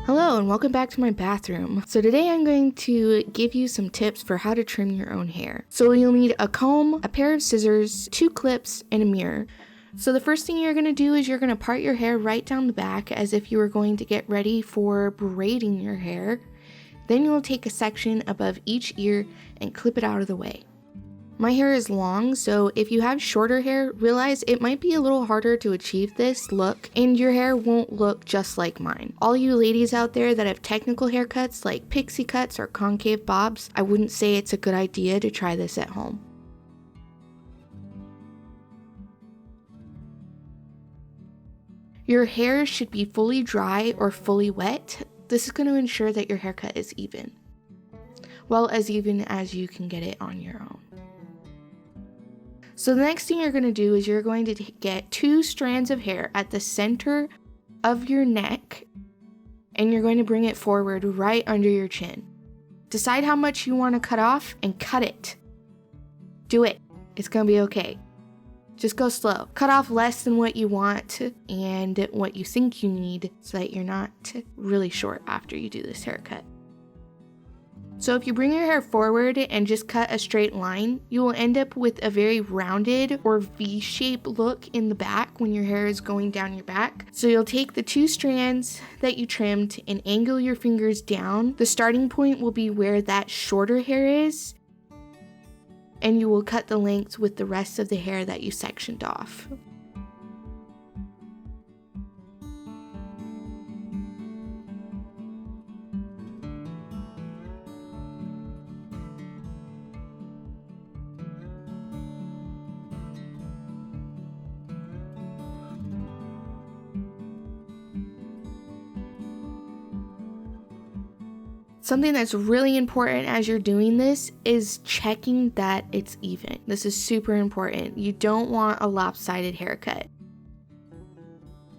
Hello and welcome back to my bathroom. So today I'm going to give you some tips for how to trim your own hair. So you'll need a comb, a pair of scissors, 2 clips, and a mirror. So the first thing you're going to do is you're going to part your hair right down the back as if you were going to get ready for braiding your hair. Then you'll take a section above each ear and clip it out of the way. My hair is long, so if you have shorter hair, realize it might be a little harder to achieve this look, and your hair won't look just like mine. All you ladies out there that have technical haircuts like pixie cuts or concave bobs, I wouldn't say it's a good idea to try this at home. Your hair should be fully dry or fully wet. This is going to ensure that your haircut is even. Well, as even as you can get it on your own. So the next thing you're going to do is you're going to get 2 strands of hair at the center of your neck, and you're going to bring it forward right under your chin. Decide how much you want to cut off and cut it. Do it. It's going to be okay. Just go slow. Cut off less than what you want and what you think you need so that you're not really short after you do this haircut. So if you bring your hair forward and just cut a straight line, you will end up with a very rounded or V-shaped look in the back when your hair is going down your back. So you'll take the 2 strands that you trimmed and angle your fingers down. The starting point will be where that shorter hair is, and you will cut the length with the rest of the hair that you sectioned off. Something that's really important as you're doing this is checking that it's even. This is super important. You don't want a lopsided haircut.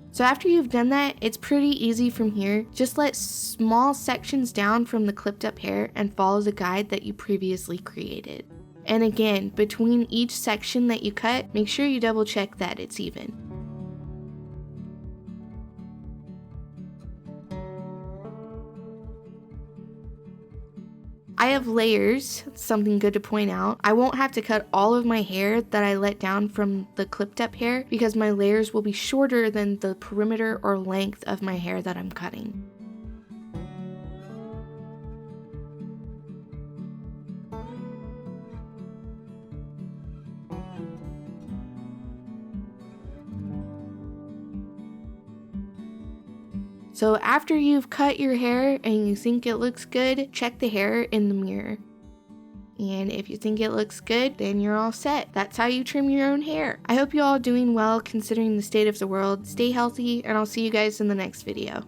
So after you've done that, it's pretty easy from here. Just let small sections down from the clipped up hair and follow the guide that you previously created. And again, between each section that you cut, make sure you double check that it's even. I have layers, something good to point out. I won't have to cut all of my hair that I let down from the clipped up hair because my layers will be shorter than the perimeter or length of my hair that I'm cutting. So after you've cut your hair and you think it looks good, check the hair in the mirror. And if you think it looks good, then you're all set. That's how you trim your own hair. I hope you all are doing well considering the state of the world. Stay healthy, and I'll see you guys in the next video.